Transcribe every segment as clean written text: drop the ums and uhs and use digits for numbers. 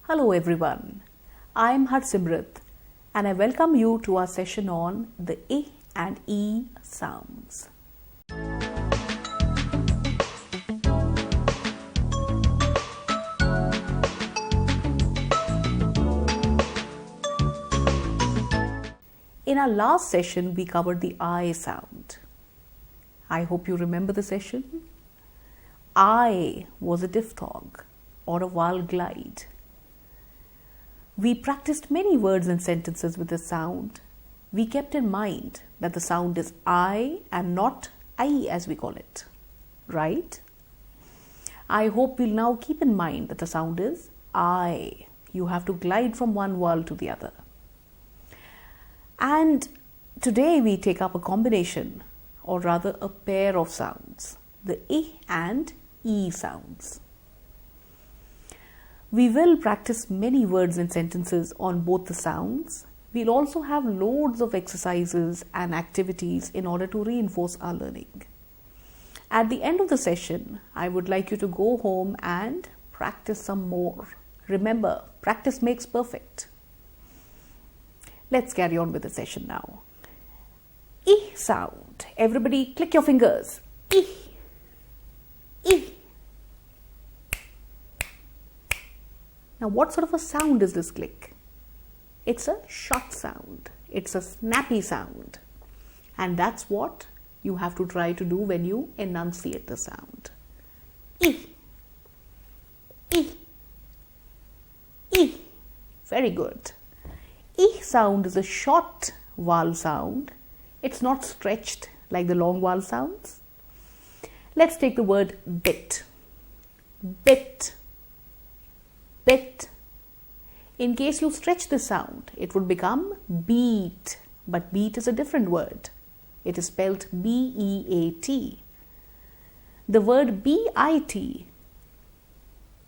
Hello everyone, I am Harsimrat and I welcome you to our session on the I and E sounds. In our last session, we covered the I sound. I hope you remember the session. I was a diphthong or a vowel glide. We practiced many words and sentences with this sound. We kept in mind that the sound is I and not I as we call it, right? I hope we'll now keep in mind that the sound is I. You have to glide from one vowel to the other. And today we take up a combination, or rather a pair of sounds, the I and E sounds. We will practice many words and sentences on both the sounds. We'll also have loads of exercises and activities in order to reinforce our learning. At the end of the session, I would like you to go home and practice some more. Remember, practice makes perfect. Let's carry on with the session now. I sound. Everybody click your fingers. I. I. Now, what sort of a sound is this click? It's a short sound. It's a snappy sound. And that's what you have to try to do when you enunciate the sound. I. I. I. Very good. I sound is a short vowel sound. It's not stretched like the long vowel sounds. Let's take the word bit. Bit. Bit. In case you stretch the sound, it would become beat. But beat is a different word. It is spelled B-E-A-T. The word B-I-T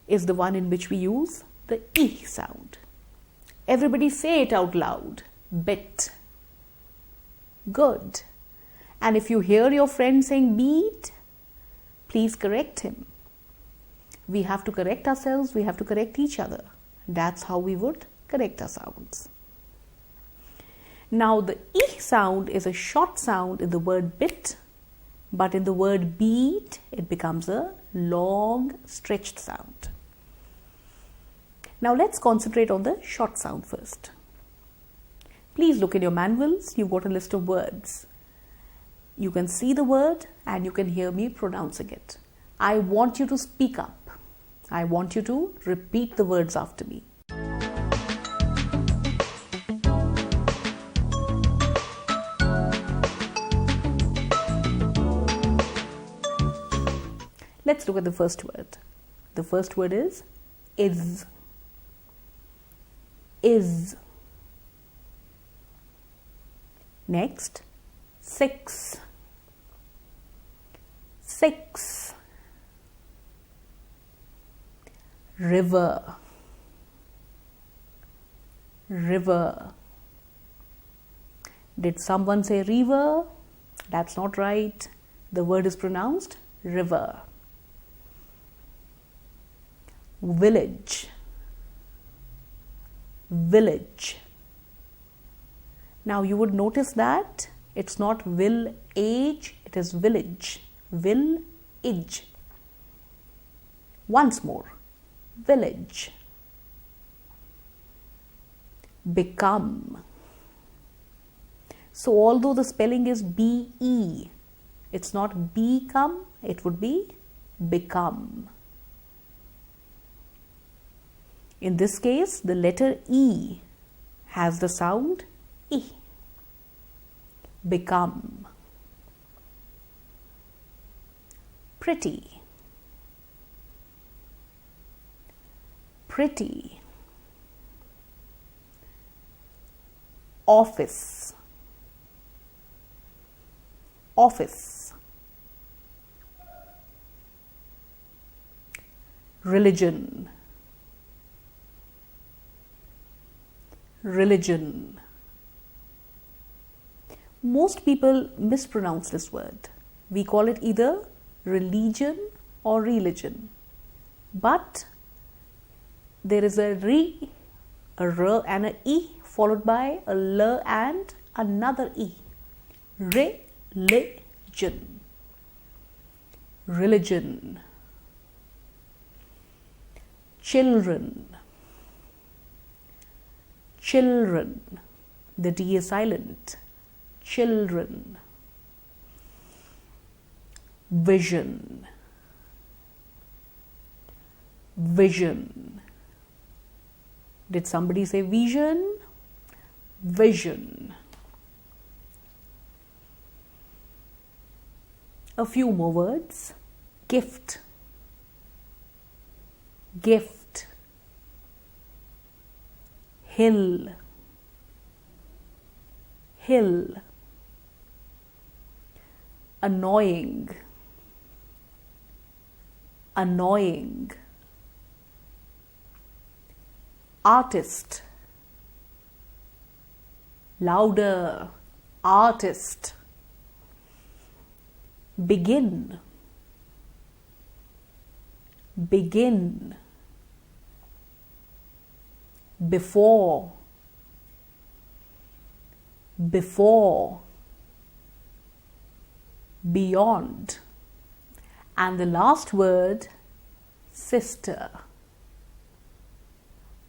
is the one in which we use the I sound. Everybody say it out loud. Bit. Good. And if you hear your friend saying beat, please correct him. We have to correct ourselves, we have to correct each other. That's how we would correct our sounds. Now the I sound is a short sound in the word bit, but in the word beat, it becomes a long stretched sound. Now let's concentrate on the short sound first. Please look in your manuals, you've got a list of words. You can see the word and you can hear me pronouncing it. I want you to speak up. I want you to repeat the words after me. Let's look at the first word. The first word is. Is. Next, six. River. Did someone say river? That's not right. The word is pronounced river. Village. Now you would notice that it's not will-age, it is village. Will-age. Once more. Village. Become. So although the spelling is B-E, it's not become, it would be become. In this case, the letter E has the sound I. Become. Pretty. Office. Religion. Most people mispronounce this word. We call it either religion or religion. But there is a re, a r and a e followed by a l and another e. Religion. Religion. Children. Children. The D is silent. Children. Vision. Vision. Did somebody say vision? Vision. A few more words. Gift. Gift. Hill. Hill. Annoying. Annoying. Artist. Louder. Artist. Begin. Begin. Before. Before. Beyond. And the last word, sister.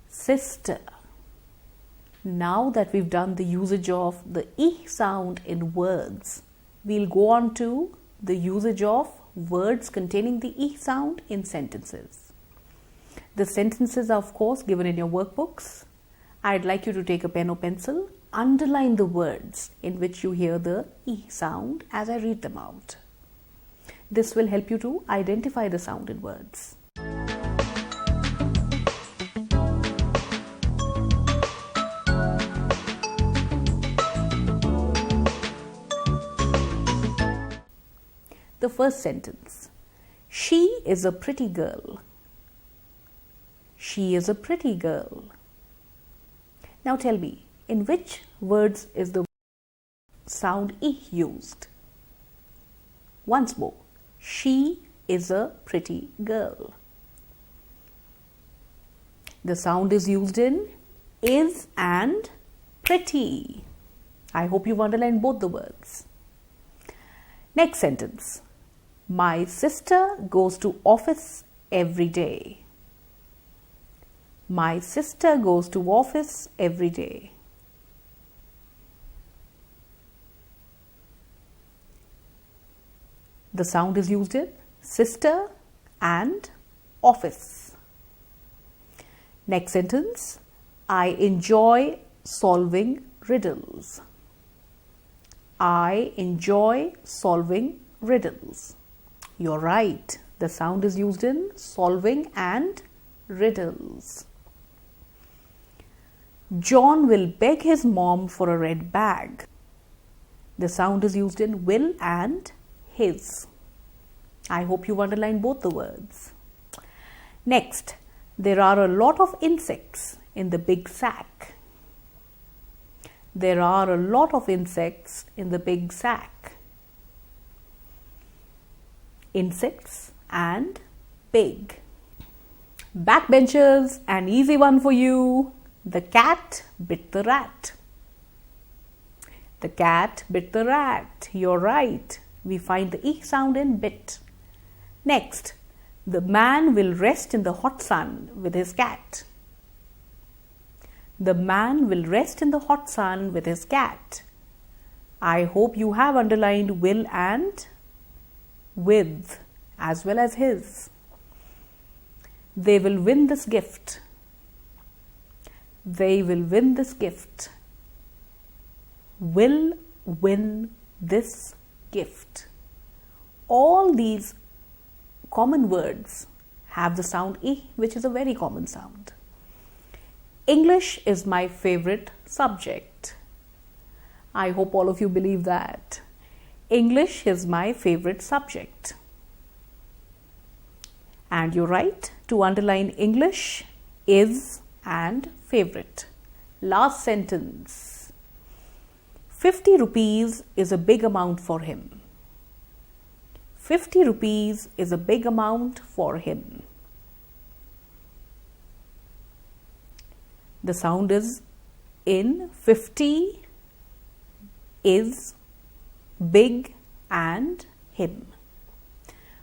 Sister. Now that we've done the usage of the E sound in words, we'll go on to the usage of words containing the E sound in sentences. The sentences are of course given in your workbooks. I'd like you to take a pen or pencil, underline the words in which you hear the E sound as I read them out. This will help you to identify the sound in words. The first sentence. She is a pretty girl. She is a pretty girl. Now tell me, in which words is the sound E used? Once more. She is a pretty girl. The sound is used in is and pretty. I hope you've underlined both the words. Next sentence. My sister goes to office every day. My sister goes to office every day. The sound is used in sister and office. Next sentence. I enjoy solving riddles. I enjoy solving riddles. You're right. The sound is used in solving and riddles. John will beg his mom for a red bag. The sound is used in will and his. I hope you've underlined both the words. Next, there are a lot of insects in the big sack. There are a lot of insects in the big sack. Insects and big. Backbenchers, an easy one for you. The cat bit the rat. The cat bit the rat. You're right. We find the E sound in bit. Next, the man will rest in the hot sun with his cat. The man will rest in the hot sun with his cat. I hope you have underlined will and with as well as his. They will win this gift. They will win this gift. Will win this gift. All these common words have the sound E, which is a very common sound. English is my favorite subject. I hope all of you believe that. English is my favorite subject. And you're right to underline English, is and favorite. Last sentence. 50 rupees is a big amount for him. 50 rupees is a big amount for him. The sound is in 50 is, big and him.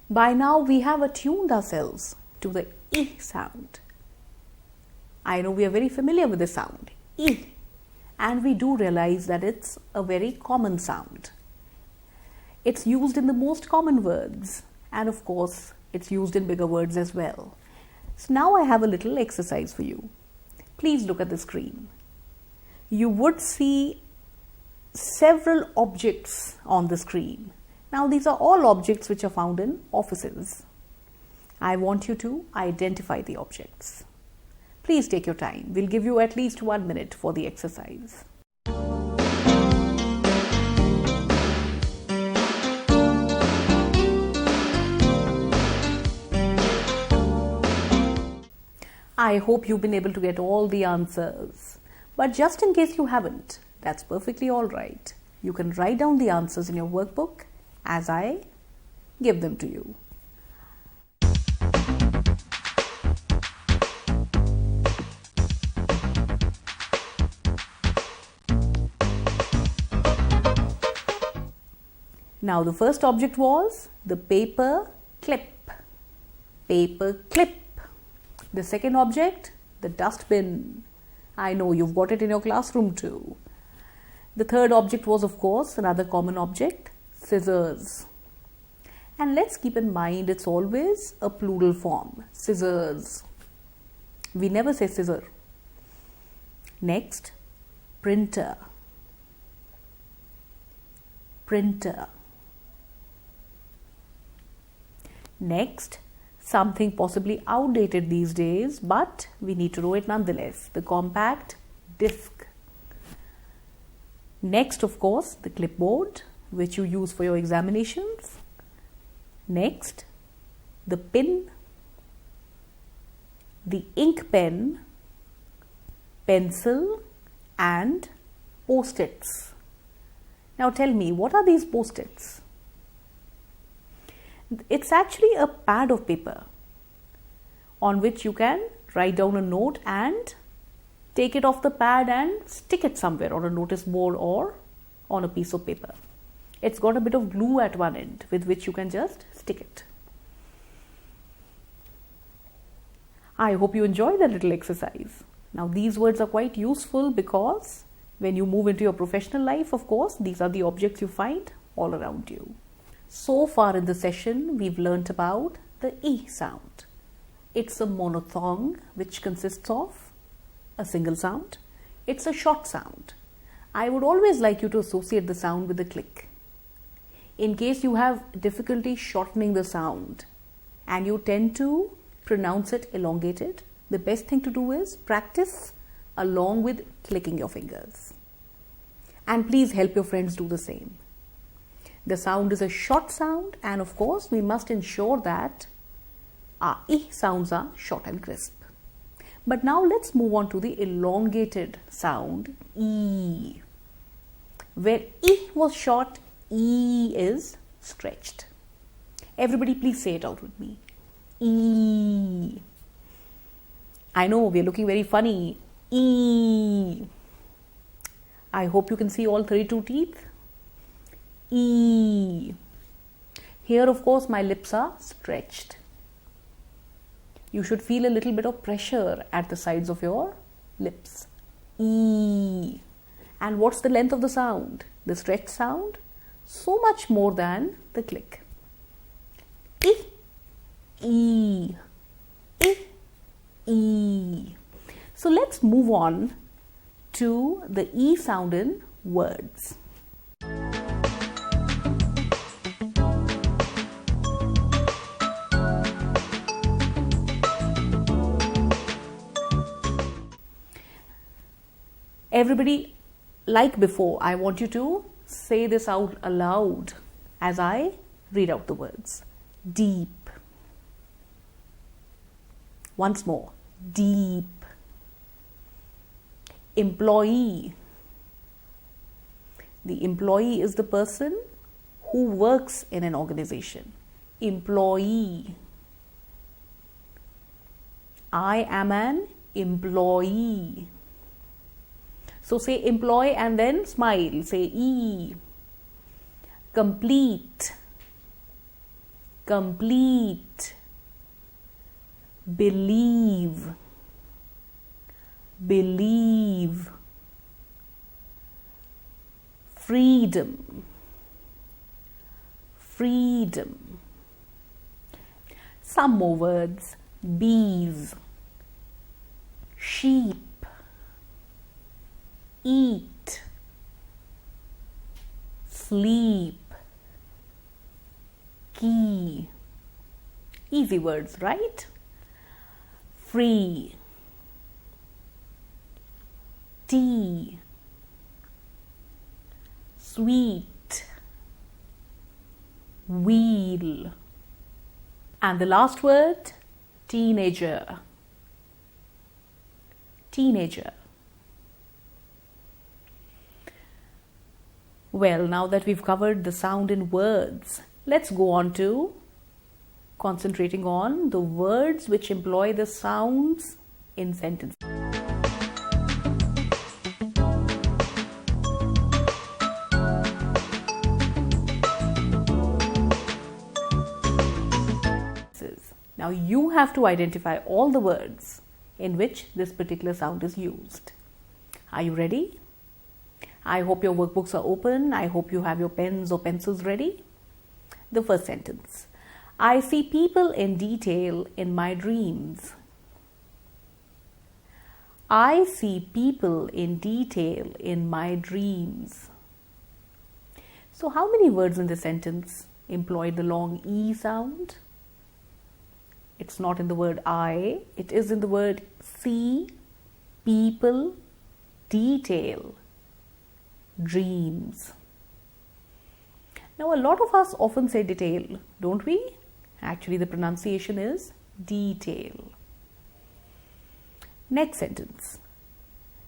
By now we have attuned ourselves to the E sound. I know we are very familiar with the sound, E, and we do realize that it's a very common sound. It's used in the most common words, and of course it's used in bigger words as well. So now I have a little exercise for you. Please look at the screen. You would see several objects on the screen. Now these are all objects which are found in offices. I want you to identify the objects. Please take your time. We'll give you at least 1 minute for the exercise. I hope you've been able to get all the answers. But just in case you haven't, that's perfectly all right. You can write down the answers in your workbook as I give them to you. Now the first object was the paper clip. Paper clip. The second object, the dustbin. I know you've got it in your classroom too. The third object was, of course, another common object, scissors. And let's keep in mind it's always a plural form, scissors. We never say scissor. Next, printer. Printer. Next, something possibly outdated these days, but we need to know it nonetheless, the compact disc. Next, of course, the clipboard, which you use for your examinations. Next, the pin, the ink pen, pencil and post-its. Now tell me, what are these post-its? It's actually a pad of paper on which you can write down a note and take it off the pad and stick it somewhere on a notice board or on a piece of paper. It's got a bit of glue at one end with which you can just stick it. I hope you enjoyed that little exercise. Now these words are quite useful because when you move into your professional life, of course, these are the objects you find all around you. So far in the session, we've learnt about the E sound. It's a monophthong which consists of a single sound. It's a short sound. I would always like you to associate the sound with the click. In case you have difficulty shortening the sound and you tend to pronounce it elongated, the best thing to do is practice along with clicking your fingers. And please help your friends do the same. The sound is a short sound, and of course we must ensure that our E sounds are short and crisp. But now let's move on to the elongated sound E. Where E was short, E is stretched. Everybody please say it out with me. E. I know we are looking very funny. E. I hope you can see all 32 teeth. E. Here, of course, my lips are stretched. You should feel a little bit of pressure at the sides of your lips. E. And what's the length of the sound? The stretched sound? So much more than the click. E. E. E. E. So let's move on to the E sound in words. Everybody, like before, I want you to say this out aloud as I read out the words. Deep. Once more. Deep. Employee. The employee is the person who works in an organization. Employee. I am an employee. So say employ and then smile. Say E. Complete. Complete. Believe. Believe. Freedom. Freedom. Some more words. Bees. Sheep. Eat. Sleep. Key. Easy words, right? Free. Tea. Sweet. Wheel. And the last word, teenager. Teenager. Well, now that we've covered the sound in words, let's go on to concentrating on the words which employ the sounds in sentences. Now you have to identify all the words in which this particular sound is used. Are you ready? I hope your workbooks are open. I hope you have your pens or pencils ready. The first sentence. I see people in detail in my dreams. I see people in detail in my dreams. So how many words in this sentence employ the long E sound? It's not in the word I, it is in the word see, people, detail, dreams. Now a lot of us often say detail, don't we? Actually the pronunciation is detail. Next sentence.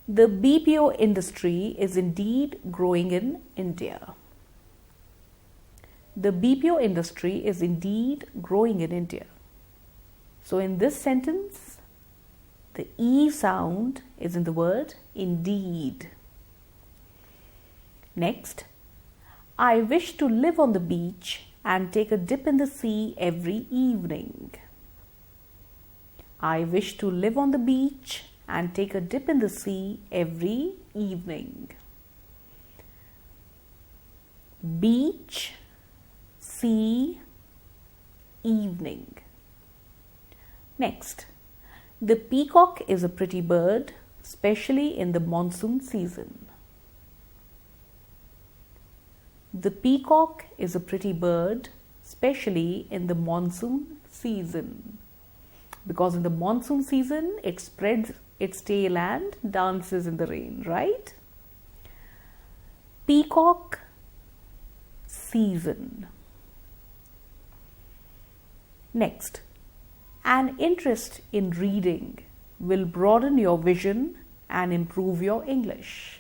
The BPO industry is indeed growing in India. The BPO industry is indeed growing in India. So in this sentence, the E sound is in the word indeed. Next, I wish to live on the beach and take a dip in the sea every evening. I wish to live on the beach and take a dip in the sea every evening. Beach, sea, evening. Next, the peacock is a pretty bird, especially in the monsoon season. The peacock is a pretty bird, especially in the monsoon season. Because in the monsoon season, it spreads its tail and dances in the rain, right? Peacock, season. Next. An interest in reading will broaden your vision and improve your English.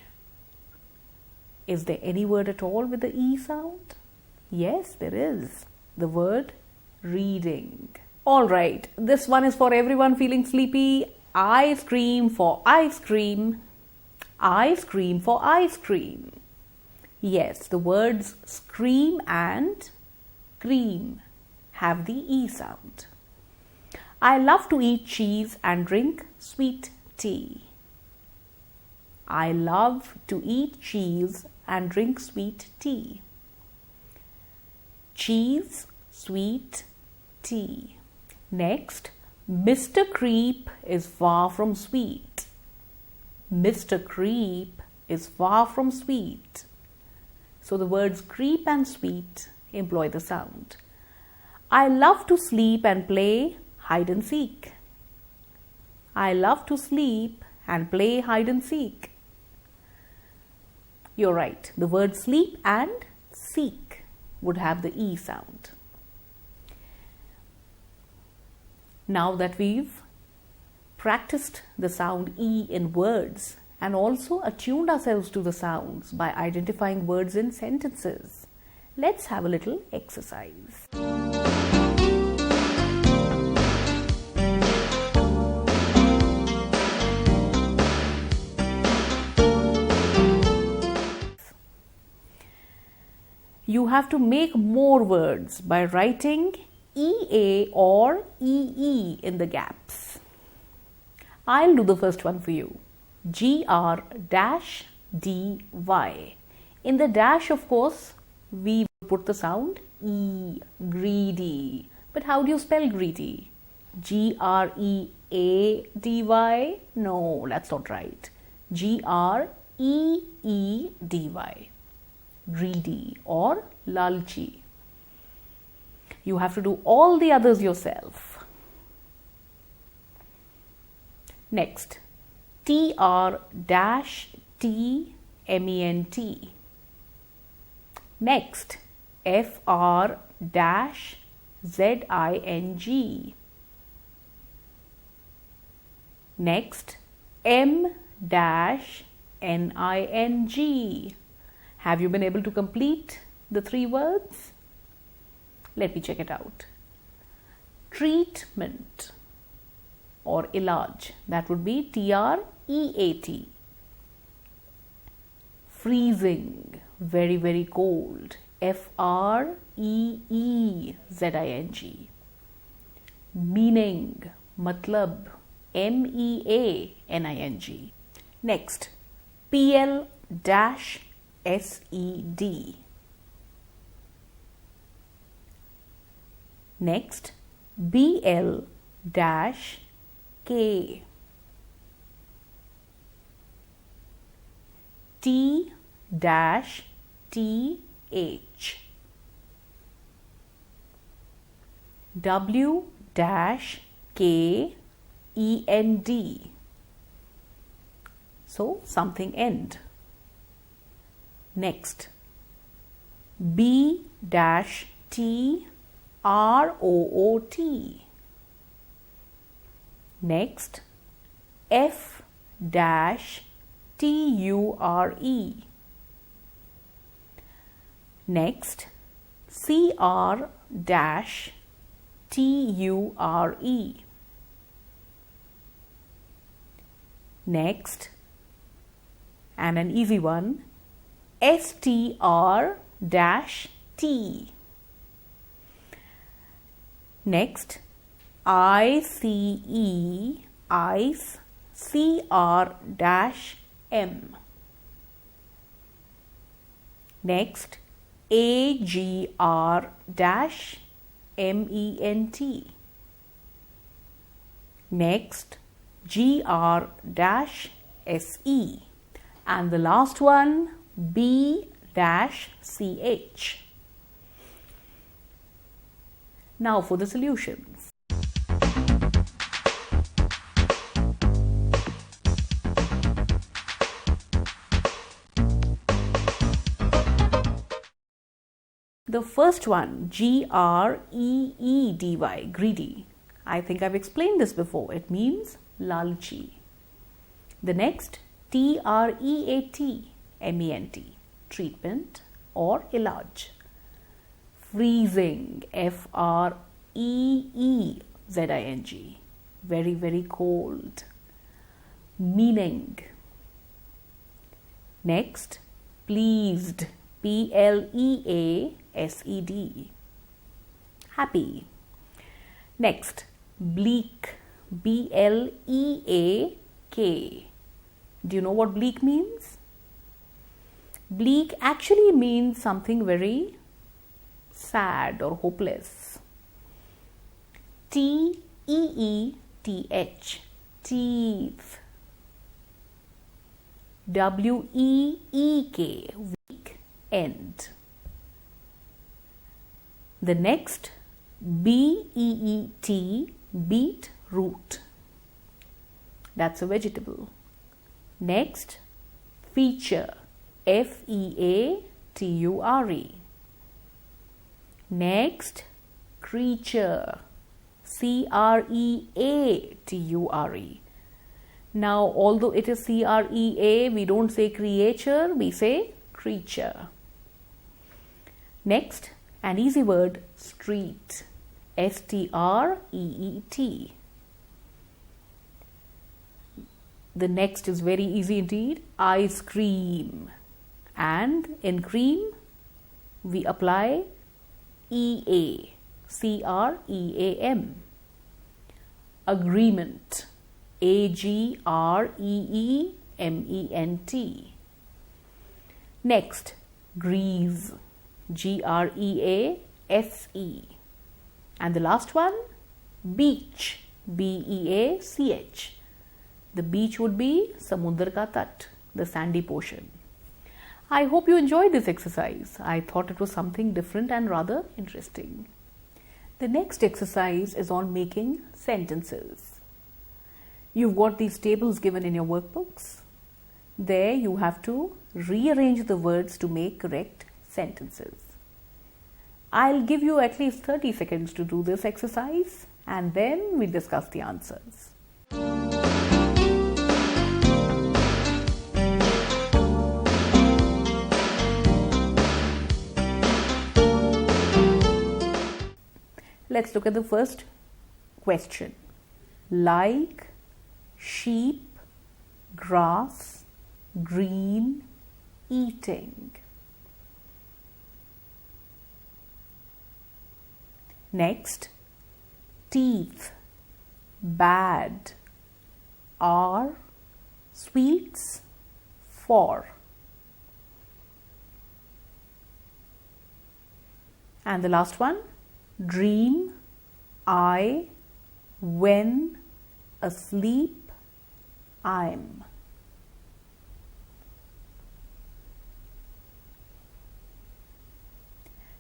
Is there any word at all with the E sound? Yes, there is. The word reading. All right, this one is for everyone feeling sleepy. Ice cream for ice cream. Ice cream for ice cream. Yes, the words scream and cream have the E sound. I love to eat cheese and drink sweet tea. I love to eat cheese and drink sweet tea. Cheese, sweet tea. Next, Mr. Creep is far from sweet. Mr. Creep is far from sweet. So the words creep and sweet employ the sound. I love to sleep and play hide and seek. I love to sleep and play hide and seek. You're right. The word sleep and seek would have the E sound. Now that we've practiced the sound E in words and also attuned ourselves to the sounds by identifying words in sentences, let's have a little exercise. you have to make more words by writing EA or EE in the gaps. I'll do the first one for you. GR-DY. In the dash, of course, we put the sound E, greedy. But how do you spell greedy? G-R-E-A-D-Y? No, that's not right. G-R-E-E-D-Y. Greedy or lalchi. You have to do all the others yourself. Next, TR-T-MENT. Next, FR-ZING. Next, M-NING. Have you been able to complete the 3 words? Let me check it out. Treatment or ilaj, that would be T-R-E-A-T. Freezing, very, very cold, F-R-E-E-Z-I-N-G. Meaning, matlab, M-E-A-N-I-N-G. Next, P-L-S-E-D. Next, B-L-K. T-T-H. W-K-E-N-D. So, something end. Next, B-T-R-O-O-T. Next, F-T-U-R-E. Next, C-R-T-U-R-E. Next, and an easy one, S-T-R-T. Next, I-C-E, ice, C-R-M. Next, A-G-R-M-E-N-T. Next, G-R-S-E. And the last one, B-C-H. Now for the solutions. The first one, G-R-E-E-D-Y, greedy. I think I've explained this before. It means lalchi. The next, T-R-E-A-T-M-E-N-T, treatment or ilaj. Freezing, F-R-E-E-Z-I-N-G, very, very cold. Meaning. Next, pleased, P-L-E-A-S-E-D, happy. Next, bleak, B-L-E-A-K. Do you know what bleak means? Bleak actually means something very sad or hopeless. T-E-E-T-H, teeth. W-E-E-K, weak, end. The next, B-E-E-T, beetroot. That's a vegetable. Next, feature, F-E-A-T-U-R-E. Next, creature, C-R-E-A-T-U-R-E. Now, although it is C-R-E-A, we don't say creature, we say creature. Next, an easy word, street, S-T-R-E-E-T. The next is very easy indeed, ice cream. And in cream, we apply EA, CREAM. Agreement, AGREEMENT. Next, grease, GREASE. And the last one, beach, BEACH. The beach would be Samundar ka tat, the sandy portion. I hope you enjoyed this exercise. I thought it was something different and rather interesting. The next exercise is on making sentences. You've got these tables given in your workbooks. There you have to rearrange the words to make correct sentences. I'll give you at least 30 seconds to do this exercise and then we'll discuss the answers. Let's look at the first question. Like, sheep, grass, green, eating. Next, teeth, bad, are, sweets, for. And the last one, dream, I, when, asleep, I'm.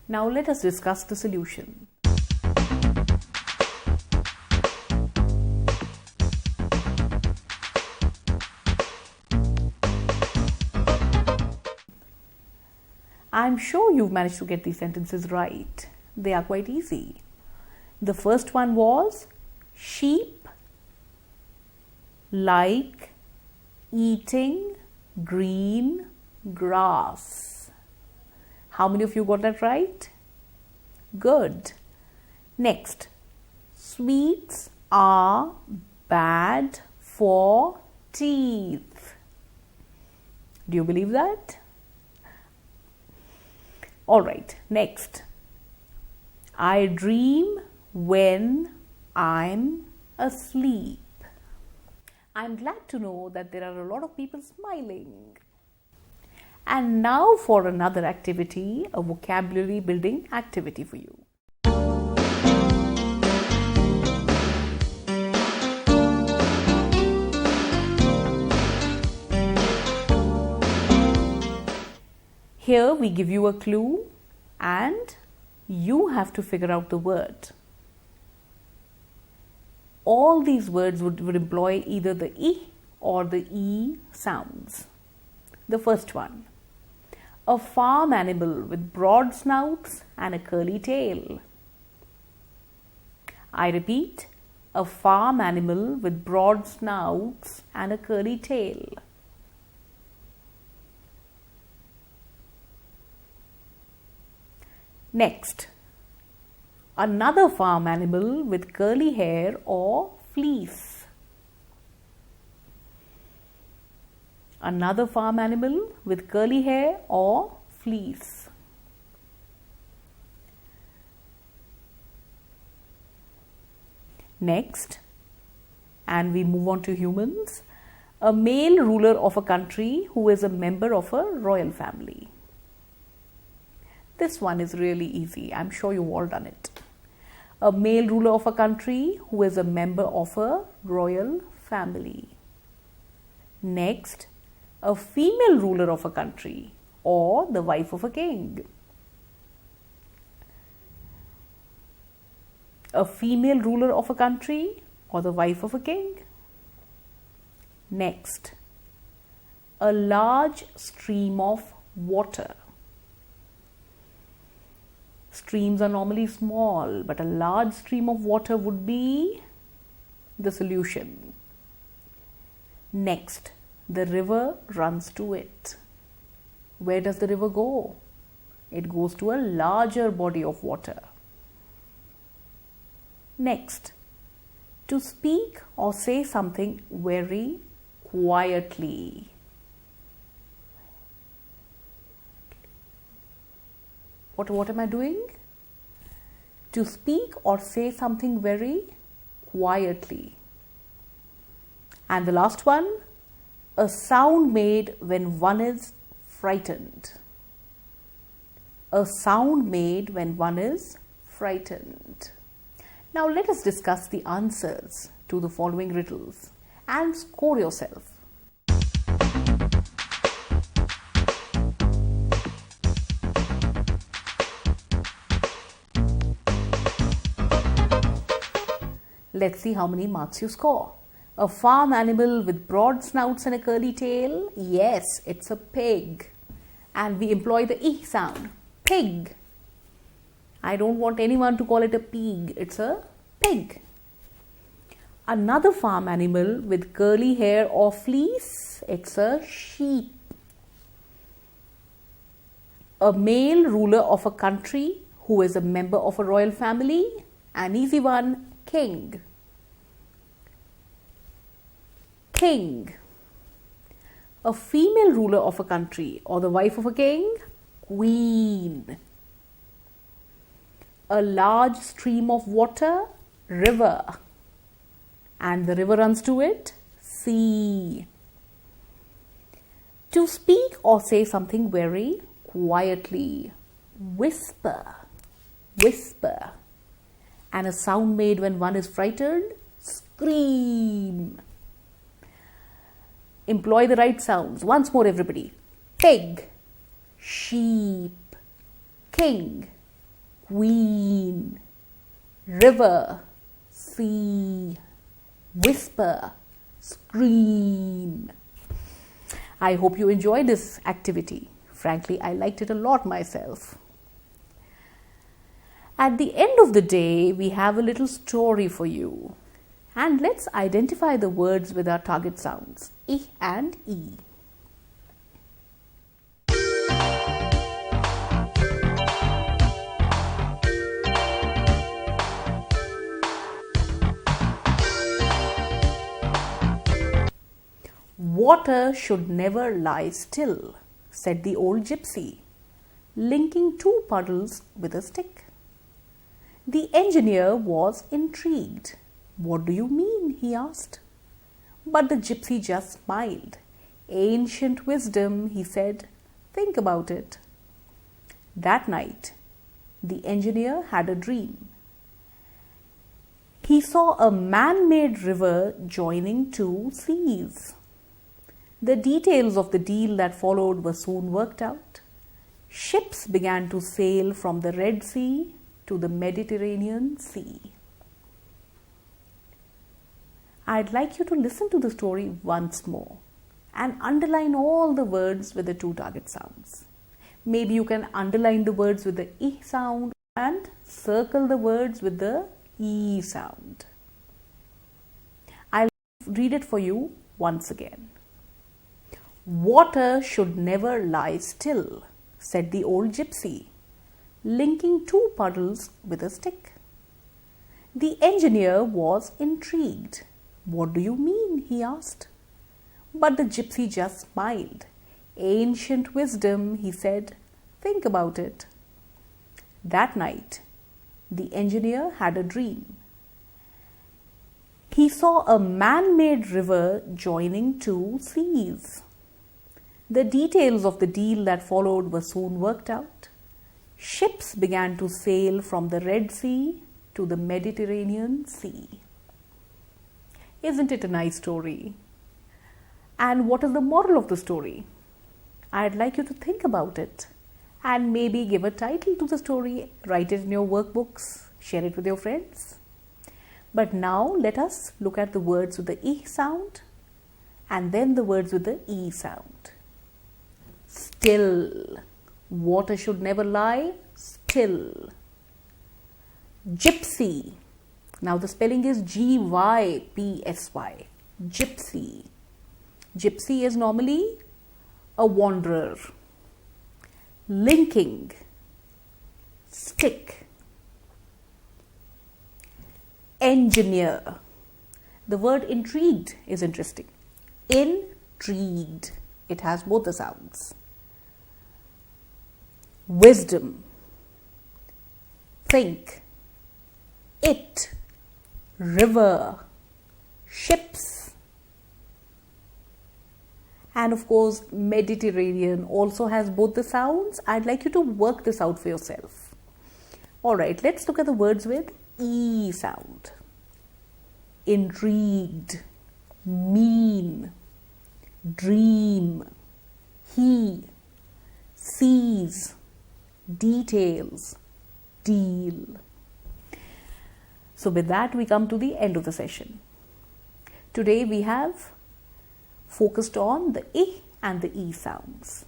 Now let us discuss the solution. I'm sure you've managed to get these sentences right. They are quite easy. The first one was sheep, like, eating, green, grass. How many of you got that right? Good. Next, sweets are bad for teeth. Do you believe that? All right, next. I dream when I'm asleep. I'm glad to know that there are a lot of people smiling. And now for another activity, a vocabulary building activity for you. Here we give you a clue and you have to figure out the word. All these words would employ either the E or the E sounds. The first one, a farm animal with broad snouts and a curly tail. I repeat, a farm animal with broad snouts and a curly tail. Next, another farm animal with curly hair or fleece. Another farm animal with curly hair or fleece. Next, and we move on to humans, a male ruler of a country who is a member of a royal family. This one is really easy. I'm sure you've all done it. A male ruler of a country who is a member of a royal family. Next, a female ruler of a country or the wife of a king. A female ruler of a country or the wife of a king. Next, a large stream of water. Streams are normally small, but a large stream of water would be the solution. Next, the river runs to it. Where does the river go? It goes to a larger body of water. Next, to speak or say something very quietly. What am I doing? To speak or say something very quietly. And the last one, a sound made when one is frightened. A sound made when one is frightened. Now let us discuss the answers to the following riddles and score yourself. Let's see how many marks you score. A farm animal with broad snouts and a curly tail? Yes, it's a pig. And we employ the E sound. Pig. I don't want anyone to call it a pig. It's a pig. Another farm animal with curly hair or fleece? It's a sheep. A male ruler of a country who is a member of a royal family? An easy one, king. King. A female ruler of a country or the wife of a king? Queen. A large stream of water? River. And the river runs to it? Sea. To speak or say something very quietly? Whisper. Whisper. And a sound made when one is frightened? Scream. Employ the right sounds. Once more, everybody. Pig, sheep, king, queen, river, sea, whisper, scream. I hope you enjoyed this activity. Frankly, I liked it a lot myself. At the end of the day, we have a little story for you. And let's identify the words with our target sounds, I and E. Water should never lie still, said the old gypsy, linking two puddles with a stick. The engineer was intrigued. What do you mean? He asked. But the gypsy just smiled. Ancient wisdom, he said. Think about it. That night, the engineer had a dream. He saw a man-made river joining two seas. The details of the deal that followed were soon worked out. Ships began to sail from the Red Sea to the Mediterranean Sea. I'd like you to listen to the story once more and underline all the words with the two target sounds. Maybe you can underline the words with the E sound and circle the words with the E sound. I'll read it for you once again. Water should never lie still, said the old gypsy, linking two puddles with a stick. The engineer was intrigued. What do you mean? He asked. But the gypsy just smiled. Ancient wisdom, he said. Think about it. That night, the engineer had a dream. He saw a man-made river joining two seas. The details of the deal that followed were soon worked out. Ships began to sail from the Red Sea to the Mediterranean Sea. Isn't it a nice story? And what is the moral of the story? I'd like you to think about it and maybe give a title to the story, write it in your workbooks, share it with your friends. But now let us look at the words with the E sound and then the words with the E sound. Still. Water should never lie still. Gypsy. Now the spelling is Gypsy. Gypsy. Gypsy is normally a wanderer. Linking. Stick. Engineer. The word intrigued is interesting. Intrigued. It has both the sounds. Wisdom. Think it, river, ships. And of course, Mediterranean also has both the sounds. I'd like you to work this out for yourself. Alright, let's look at the words with E sound. Intrigued, mean, dream, he, sees, details, deal. So with that, we come to the end of the session. Today we have focused on the I and the E sounds.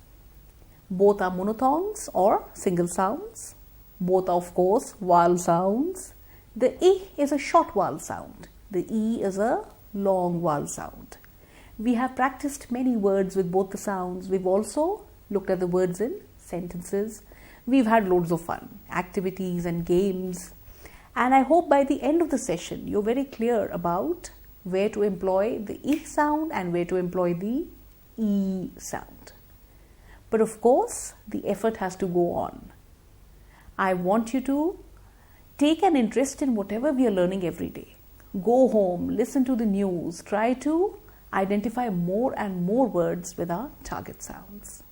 Both are monophthongs or single sounds. Both are, of course, vowel sounds. The I is a short vowel sound. The E is a long vowel sound. We have practiced many words with both the sounds. We've also looked at the words in sentences. We've had loads of fun, activities and games. And I hope by the end of the session, you're very clear about where to employ the I sound and where to employ the E sound. But of course, the effort has to go on. I want you to take an interest in whatever we are learning every day. Go home, listen to the news, try to identify more and more words with our target sounds.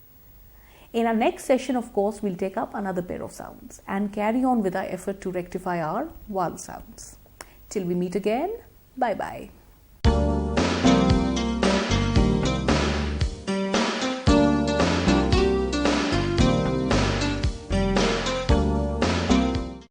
In our next session, of course, we'll take up another pair of sounds and carry on with our effort to rectify our vowel sounds. Till we meet again, bye-bye.